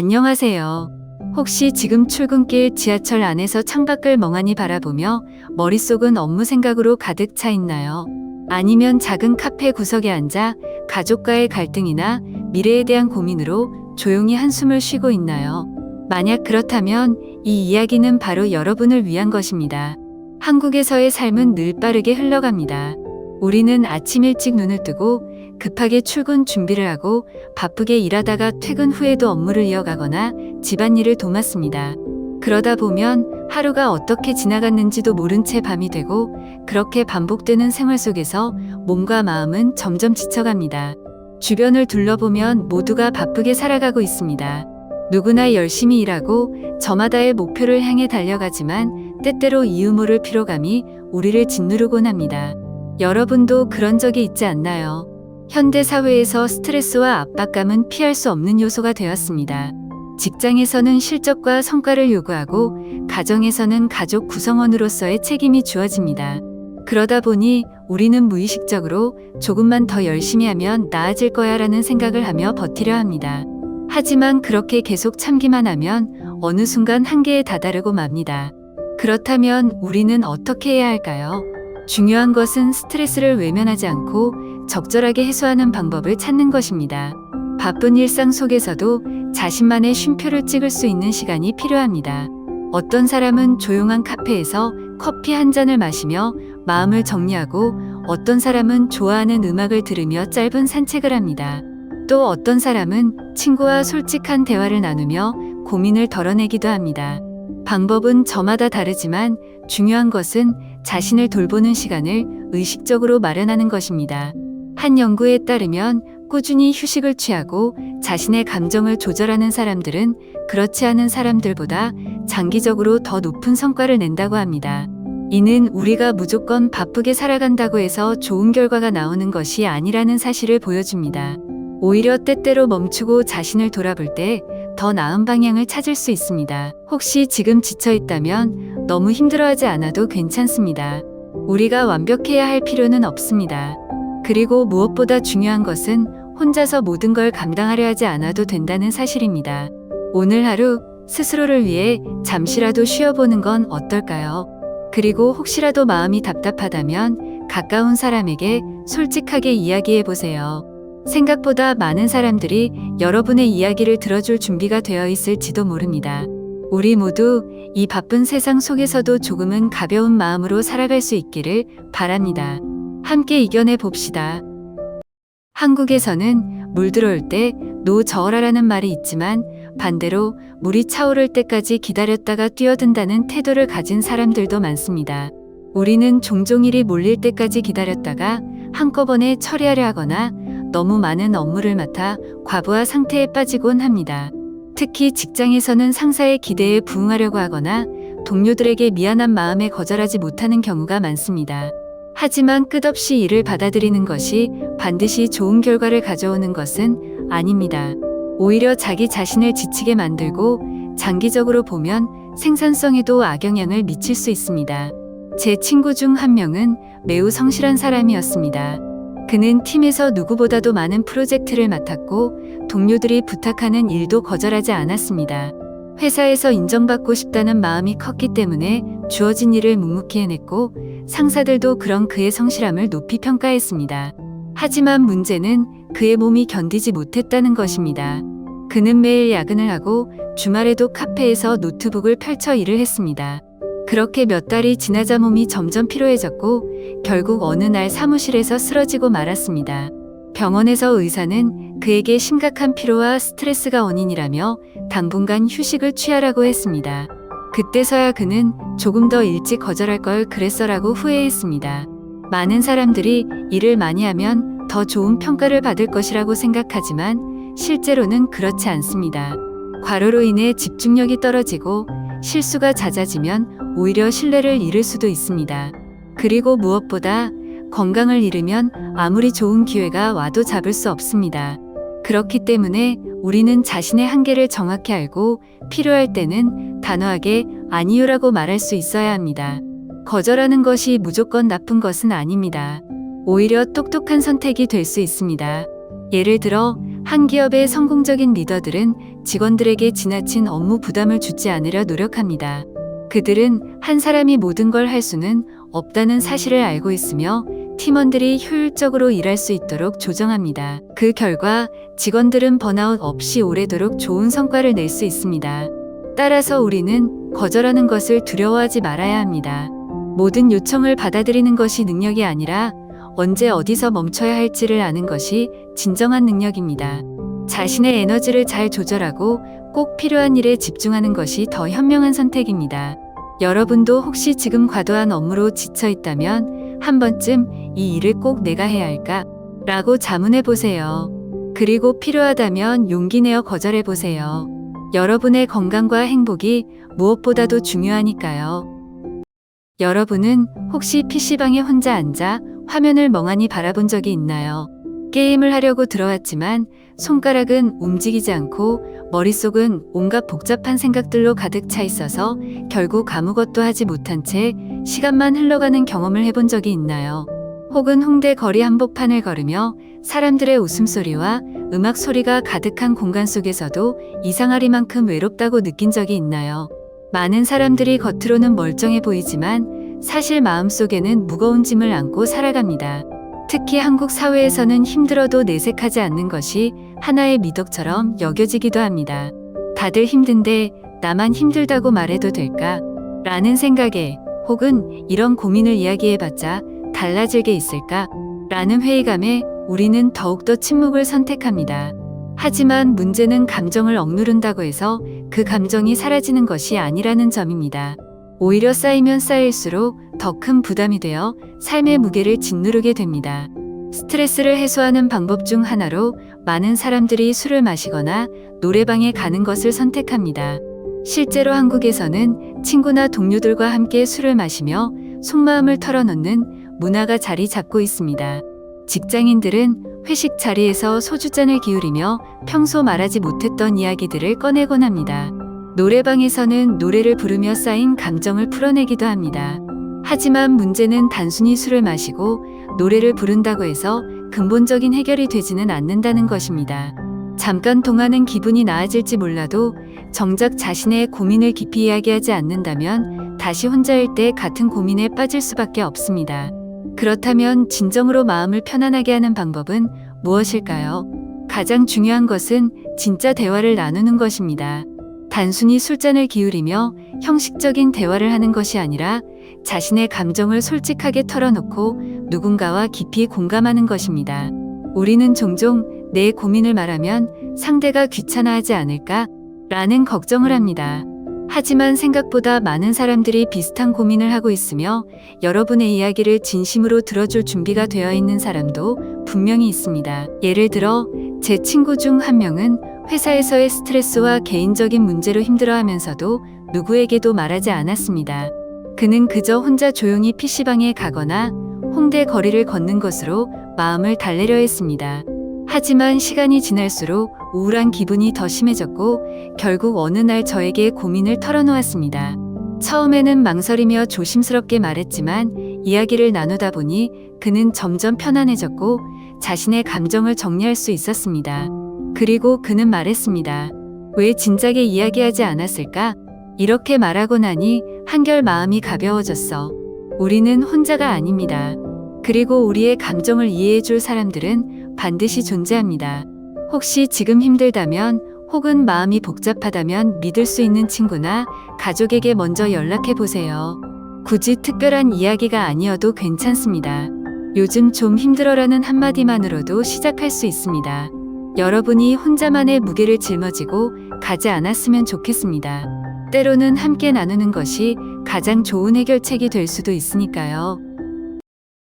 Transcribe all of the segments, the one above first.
안녕하세요. 혹시 지금 출근길 지하철 안에서 창밖을 멍하니 바라보며 머릿속은 업무 생각으로 가득 차 있나요? 아니면 작은 카페 구석에 앉아 가족과의 갈등이나 미래에 대한 고민으로 조용히 한숨을 쉬고 있나요? 만약 그렇다면 이 이야기는 바로 여러분을 위한 것입니다. 한국에서의 삶은 늘 빠르게 흘러갑니다. 우리는 아침 일찍 눈을 뜨고 급하게 출근 준비를 하고 바쁘게 일하다가 퇴근 후에도 업무를 이어가거나 집안일을 도맡습니다. 그러다 보면 하루가 어떻게 지나갔는지도 모른 채 밤이 되고, 그렇게 반복되는 생활 속에서 몸과 마음은 점점 지쳐갑니다. 주변을 둘러보면 모두가 바쁘게 살아가고 있습니다. 누구나 열심히 일하고 저마다의 목표를 향해 달려가지만 때때로 이유 모를 피로감이 우리를 짓누르곤 합니다. 여러분도 그런 적이 있지 않나요? 현대 사회에서 스트레스와 압박감은 피할 수 없는 요소가 되었습니다. 직장에서는 실적과 성과를 요구하고, 가정에서는 가족 구성원으로서의 책임이 주어집니다. 그러다 보니 우리는 무의식적으로 조금만 더 열심히 하면 나아질 거야 라는 생각을 하며 버티려 합니다. 하지만 그렇게 계속 참기만 하면 어느 순간 한계에 다다르고 맙니다. 그렇다면 우리는 어떻게 해야 할까요? 중요한 것은 스트레스를 외면하지 않고 적절하게 해소하는 방법을 찾는 것입니다. 바쁜 일상 속에서도 자신만의 쉼표를 찍을 수 있는 시간이 필요합니다. 어떤 사람은 조용한 카페에서 커피 한 잔을 마시며 마음을 정리하고, 어떤 사람은 좋아하는 음악을 들으며 짧은 산책을 합니다. 또 어떤 사람은 친구와 솔직한 대화를 나누며 고민을 덜어내기도 합니다. 방법은 저마다 다르지만 중요한 것은 자신을 돌보는 시간을 의식적으로 마련하는 것입니다. 한 연구에 따르면 꾸준히 휴식을 취하고 자신의 감정을 조절하는 사람들은 그렇지 않은 사람들보다 장기적으로 더 높은 성과를 낸다고 합니다. 이는 우리가 무조건 바쁘게 살아간다고 해서 좋은 결과가 나오는 것이 아니라는 사실을 보여줍니다. 오히려 때때로 멈추고 자신을 돌아볼 때 더 나은 방향을 찾을 수 있습니다. 혹시 지금 지쳐 있다면 너무 힘들어하지 않아도 괜찮습니다. 우리가 완벽해야 할 필요는 없습니다. 그리고 무엇보다 중요한 것은 혼자서 모든 걸 감당하려 하지 않아도 된다는 사실입니다. 오늘 하루 스스로를 위해 잠시라도 쉬어보는 건 어떨까요? 그리고 혹시라도 마음이 답답하다면 가까운 사람에게 솔직하게 이야기해 보세요. 생각보다 많은 사람들이 여러분의 이야기를 들어줄 준비가 되어 있을지도 모릅니다. 우리 모두 이 바쁜 세상 속에서도 조금은 가벼운 마음으로 살아갈 수 있기를 바랍니다. 함께 이겨내 봅시다. 한국에서는 물 들어올 때 노 저어라라는 말이 있지만, 반대로 물이 차오를 때까지 기다렸다가 뛰어든다는 태도를 가진 사람들도 많습니다. 우리는 종종 일이 몰릴 때까지 기다렸다가 한꺼번에 처리하려 하거나 너무 많은 업무를 맡아 과부하 상태에 빠지곤 합니다. 특히 직장에서는 상사의 기대에 부응하려고 하거나 동료들에게 미안한 마음에 거절하지 못하는 경우가 많습니다. 하지만 끝없이 일을 받아들이는 것이 반드시 좋은 결과를 가져오는 것은 아닙니다. 오히려 자기 자신을 지치게 만들고 장기적으로 보면 생산성에도 악영향을 미칠 수 있습니다. 제 친구 중 한 명은 매우 성실한 사람이었습니다. 그는 팀에서 누구보다도 많은 프로젝트를 맡았고 동료들이 부탁하는 일도 거절하지 않았습니다. 회사에서 인정받고 싶다는 마음이 컸기 때문에 주어진 일을 묵묵히 해냈고, 상사들도 그런 그의 성실함을 높이 평가했습니다. 하지만 문제는 그의 몸이 견디지 못했다는 것입니다. 그는 매일 야근을 하고 주말에도 카페에서 노트북을 펼쳐 일을 했습니다. 그렇게 몇 달이 지나자 몸이 점점 피로해졌고 결국 어느 날 사무실에서 쓰러지고 말았습니다. 병원에서 의사는 그에게 심각한 피로와 스트레스가 원인이라며 당분간 휴식을 취하라고 했습니다. 그때서야 그는 조금 더 일찍 거절할 걸 그랬어라고 후회했습니다. 많은 사람들이 일을 많이 하면 더 좋은 평가를 받을 것이라고 생각하지만 실제로는 그렇지 않습니다. 과로로 인해 집중력이 떨어지고 실수가 잦아지면 오히려 신뢰를 잃을 수도 있습니다. 그리고 무엇보다 건강을 잃으면 아무리 좋은 기회가 와도 잡을 수 없습니다. 그렇기 때문에 우리는 자신의 한계를 정확히 알고 필요할 때는 단호하게 아니요라고 말할 수 있어야 합니다. 거절하는 것이 무조건 나쁜 것은 아닙니다. 오히려 똑똑한 선택이 될 수 있습니다. 예를 들어 한 기업의 성공적인 리더들은 직원들에게 지나친 업무 부담을 주지 않으려 노력합니다. 그들은 한 사람이 모든 걸 할 수는 없다는 사실을 알고 있으며 팀원들이 효율적으로 일할 수 있도록 조정합니다. 그 결과 직원들은 번아웃 없이 오래도록 좋은 성과를 낼 수 있습니다. 따라서 우리는 거절하는 것을 두려워하지 말아야 합니다. 모든 요청을 받아들이는 것이 능력이 아니라 언제 어디서 멈춰야 할지를 아는 것이 진정한 능력입니다. 자신의 에너지를 잘 조절하고 꼭 필요한 일에 집중하는 것이 더 현명한 선택입니다. 여러분도 혹시 지금 과도한 업무로 지쳐 있다면 한 번쯤 이 일을 꼭 내가 해야 할까? 라고 자문해 보세요. 그리고 필요하다면 용기 내어 거절해 보세요. 여러분의 건강과 행복이 무엇보다도 중요하니까요. 여러분은 혹시 PC방에 혼자 앉아 화면을 멍하니 바라본 적이 있나요? 게임을 하려고 들어왔지만 손가락은 움직이지 않고 머릿속은 온갖 복잡한 생각들로 가득 차 있어서 결국 아무것도 하지 못한 채 시간만 흘러가는 경험을 해본 적이 있나요? 혹은 홍대 거리 한복판을 걸으며 사람들의 웃음소리와 음악 소리가 가득한 공간 속에서도 이상하리만큼 외롭다고 느낀 적이 있나요? 많은 사람들이 겉으로는 멀쩡해 보이지만 사실 마음속에는 무거운 짐을 안고 살아갑니다. 특히 한국 사회에서는 힘들어도 내색하지 않는 것이 하나의 미덕처럼 여겨지기도 합니다. 다들 힘든데 나만 힘들다고 말해도 될까? 라는 생각에 혹은 이런 고민을 이야기해봤자 달라질 게 있을까? 라는 회의감에 우리는 더욱더 침묵을 선택합니다. 하지만 문제는 감정을 억누른다고 해서 그 감정이 사라지는 것이 아니라는 점입니다. 오히려 쌓이면 쌓일수록 더 큰 부담이 되어 삶의 무게를 짓누르게 됩니다. 스트레스를 해소하는 방법 중 하나로 많은 사람들이 술을 마시거나 노래방에 가는 것을 선택합니다. 실제로 한국에서는 친구나 동료들과 함께 술을 마시며 속마음을 털어놓는 문화가 자리 잡고 있습니다. 직장인들은 회식 자리에서 소주잔을 기울이며 평소 말하지 못했던 이야기들을 꺼내곤 합니다. 노래방에서는 노래를 부르며 쌓인 감정을 풀어내기도 합니다. 하지만 문제는 단순히 술을 마시고 노래를 부른다고 해서 근본적인 해결이 되지는 않는다는 것입니다. 잠깐 동안은 기분이 나아질지 몰라도 정작 자신의 고민을 깊이 이야기하지 않는다면 다시 혼자일 때 같은 고민에 빠질 수밖에 없습니다. 그렇다면 진정으로 마음을 편안하게 하는 방법은 무엇일까요? 가장 중요한 것은 진짜 대화를 나누는 것입니다. 단순히 술잔을 기울이며 형식적인 대화를 하는 것이 아니라 자신의 감정을 솔직하게 털어놓고 누군가와 깊이 공감하는 것입니다. 우리는 종종 내 고민을 말하면 상대가 귀찮아하지 않을까? 라는 걱정을 합니다. 하지만 생각보다 많은 사람들이 비슷한 고민을 하고 있으며 여러분의 이야기를 진심으로 들어줄 준비가 되어 있는 사람도 분명히 있습니다. 예를 들어 제 친구 중 한 명은 회사에서의 스트레스와 개인적인 문제로 힘들어하면서도 누구에게도 말하지 않았습니다. 그는 그저 혼자 조용히 PC방에 가거나 홍대 거리를 걷는 것으로 마음을 달래려 했습니다. 하지만 시간이 지날수록 우울한 기분이 더 심해졌고 결국 어느 날 저에게 고민을 털어놓았습니다. 처음에는 망설이며 조심스럽게 말했지만 이야기를 나누다 보니 그는 점점 편안해졌고 자신의 감정을 정리할 수 있었습니다. 그리고 그는 말했습니다. 왜 진작에 이야기하지 않았을까? 이렇게 말하고 나니 한결 마음이 가벼워졌어. 우리는 혼자가 아닙니다. 그리고 우리의 감정을 이해해줄 사람들은 반드시 존재합니다. 혹시 지금 힘들다면 혹은 마음이 복잡하다면 믿을 수 있는 친구나 가족에게 먼저 연락해 보세요. 굳이 특별한 이야기가 아니어도 괜찮습니다. 요즘 좀 힘들어라는 한마디만으로도 시작할 수 있습니다. 여러분이 혼자만의 무게를 짊어지고 가지 않았으면 좋겠습니다. 때로는 함께 나누는 것이 가장 좋은 해결책이 될 수도 있으니까요.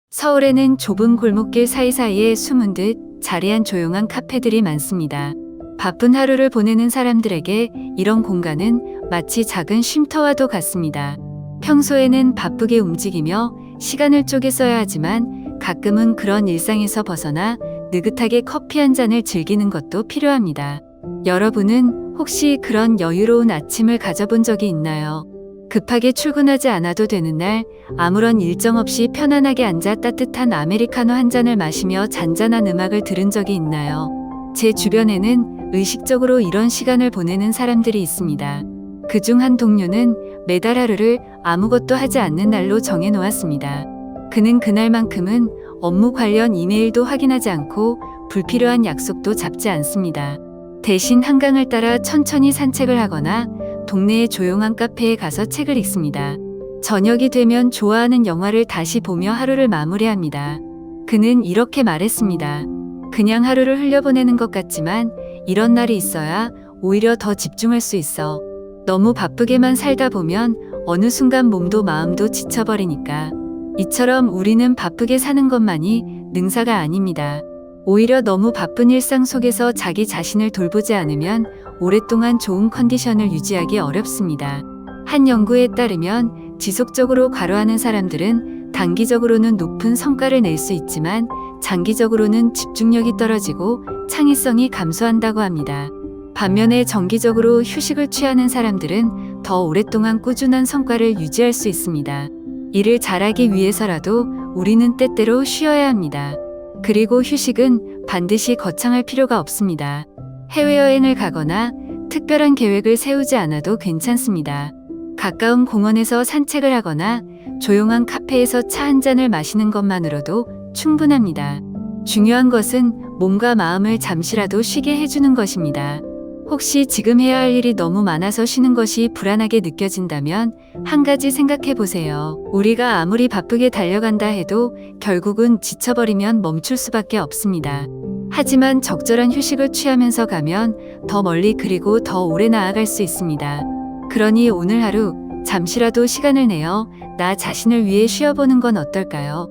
서울에는 좁은 골목길 사이사이에 숨은 듯 자리한 조용한 카페들이 많습니다. 바쁜 하루를 보내는 사람들에게 이런 공간은 마치 작은 쉼터와도 같습니다. 평소에는 바쁘게 움직이며 시간을 쪼개 써야 하지만 가끔은 그런 일상에서 벗어나 느긋하게 커피 한 잔을 즐기는 것도 필요합니다. 여러분은 혹시 그런 여유로운 아침을 가져본 적이 있나요? 급하게 출근하지 않아도 되는 날 아무런 일정 없이 편안하게 앉아 따뜻한 아메리카노 한 잔을 마시며 잔잔한 음악을 들은 적이 있나요? 제 주변에는 의식적으로 이런 시간을 보내는 사람들이 있습니다. 그중 한 동료는 매달 하루를 아무것도 하지 않는 날로 정해 놓았습니다. 그는 그날만큼은 업무 관련 이메일도 확인하지 않고 불필요한 약속도 잡지 않습니다. 대신 한강을 따라 천천히 산책을 하거나 동네의 조용한 카페에 가서 책을 읽습니다. 저녁이 되면 좋아하는 영화를 다시 보며 하루를 마무리합니다. 그는 이렇게 말했습니다. 그냥 하루를 흘려보내는 것 같지만 이런 날이 있어야 오히려 더 집중할 수 있어. 너무 바쁘게만 살다 보면 어느 순간 몸도 마음도 지쳐버리니까. 이처럼 우리는 바쁘게 사는 것만이 능사가 아닙니다. 오히려 너무 바쁜 일상 속에서 자기 자신을 돌보지 않으면 오랫동안 좋은 컨디션을 유지하기 어렵습니다. 한 연구에 따르면 지속적으로 과로하는 사람들은 단기적으로는 높은 성과를 낼 수 있지만 장기적으로는 집중력이 떨어지고 창의성이 감소한다고 합니다. 반면에 정기적으로 휴식을 취하는 사람들은 더 오랫동안 꾸준한 성과를 유지할 수 있습니다. 일을 잘하기 위해서라도 우리는 때때로 쉬어야 합니다. 그리고 휴식은 반드시 거창할 필요가 없습니다. 해외여행을 가거나 특별한 계획을 세우지 않아도 괜찮습니다. 가까운 공원에서 산책을 하거나 조용한 카페에서 차 한 잔을 마시는 것만으로도 충분합니다. 중요한 것은 몸과 마음을 잠시라도 쉬게 해주는 것입니다. 혹시 지금 해야 할 일이 너무 많아서 쉬는 것이 불안하게 느껴진다면 한 가지 생각해 보세요. 우리가 아무리 바쁘게 달려간다 해도 결국은 지쳐버리면 멈출 수밖에 없습니다. 하지만 적절한 휴식을 취하면서 가면 더 멀리 그리고 더 오래 나아갈 수 있습니다. 그러니 오늘 하루 잠시라도 시간을 내어 나 자신을 위해 쉬어보는 건 어떨까요?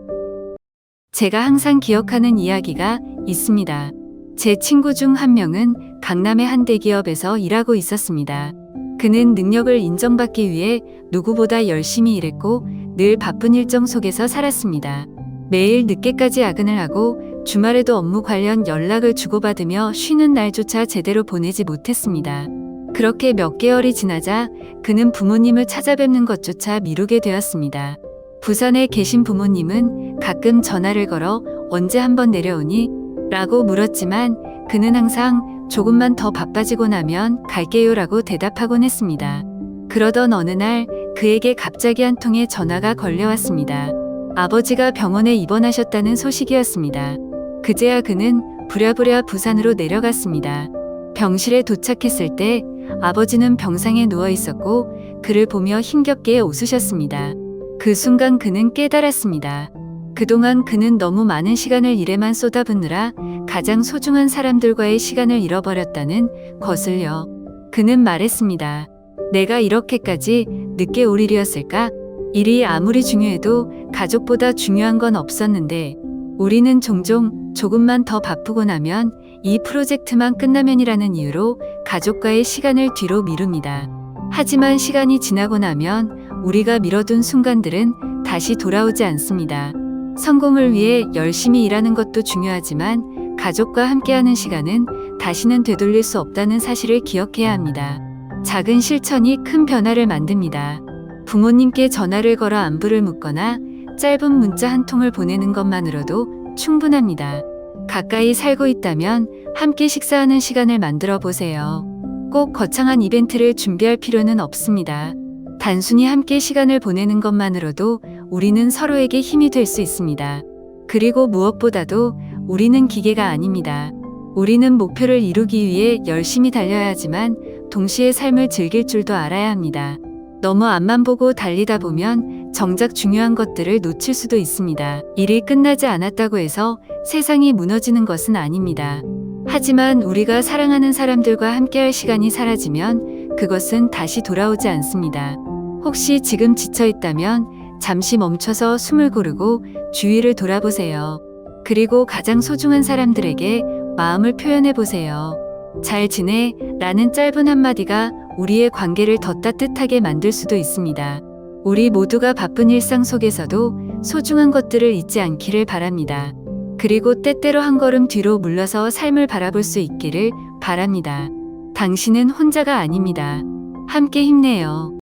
제가 항상 기억하는 이야기가 있습니다. 제 친구 중 한 명은 강남의 한 대기업에서 일하고 있었습니다. 그는 능력을 인정받기 위해 누구보다 열심히 일했고 늘 바쁜 일정 속에서 살았습니다. 매일 늦게까지 야근을 하고 주말에도 업무 관련 연락을 주고받으며 쉬는 날조차 제대로 보내지 못했습니다. 그렇게 몇 개월이 지나자 그는 부모님을 찾아뵙는 것조차 미루게 되었습니다. 부산에 계신 부모님은 가끔 전화를 걸어 언제 한번 내려오니? 라고 물었지만 그는 항상 조금만 더 바빠지고 나면 갈게요 라고 대답하곤 했습니다. 그러던 어느 날 그에게 갑자기 한 통의 전화가 걸려왔습니다. 아버지가 병원에 입원하셨다는 소식이었습니다. 그제야 그는 부랴부랴 부산으로 내려갔습니다. 병실에 도착했을 때 아버지는 병상에 누워 있었고 그를 보며 힘겹게 웃으셨습니다. 그 순간 그는 깨달았습니다. 그동안 그는 너무 많은 시간을 일에만 쏟아붓느라 가장 소중한 사람들과의 시간을 잃어버렸다는 것을요. 그는 말했습니다. 내가 이렇게까지 늦게 올 일이었을까? 일이 아무리 중요해도 가족보다 중요한 건 없었는데 우리는 종종 조금만 더 바쁘고 나면 이 프로젝트만 끝나면이라는 이유로 가족과의 시간을 뒤로 미룹니다. 하지만 시간이 지나고 나면 우리가 미뤄둔 순간들은 다시 돌아오지 않습니다. 성공을 위해 열심히 일하는 것도 중요하지만 가족과 함께하는 시간은 다시는 되돌릴 수 없다는 사실을 기억해야 합니다. 작은 실천이 큰 변화를 만듭니다. 부모님께 전화를 걸어 안부를 묻거나 짧은 문자 한 통을 보내는 것만으로도 충분합니다. 가까이 살고 있다면 함께 식사하는 시간을 만들어 보세요. 꼭 거창한 이벤트를 준비할 필요는 없습니다. 단순히 함께 시간을 보내는 것만으로도 우리는 서로에게 힘이 될 수 있습니다. 그리고 무엇보다도 우리는 기계가 아닙니다. 우리는 목표를 이루기 위해 열심히 달려야 하지만 동시에 삶을 즐길 줄도 알아야 합니다. 너무 앞만 보고 달리다 보면 정작 중요한 것들을 놓칠 수도 있습니다. 일이 끝나지 않았다고 해서 세상이 무너지는 것은 아닙니다. 하지만 우리가 사랑하는 사람들과 함께할 시간이 사라지면 그것은 다시 돌아오지 않습니다. 혹시 지금 지쳐 있다면 잠시 멈춰서 숨을 고르고 주위를 돌아보세요. 그리고 가장 소중한 사람들에게 마음을 표현해 보세요. 잘 지내? 라는 짧은 한마디가 우리의 관계를 더 따뜻하게 만들 수도 있습니다. 우리 모두가 바쁜 일상 속에서도 소중한 것들을 잊지 않기를 바랍니다. 그리고 때때로 한 걸음 뒤로 물러서 삶을 바라볼 수 있기를 바랍니다. 당신은 혼자가 아닙니다. 함께 힘내요.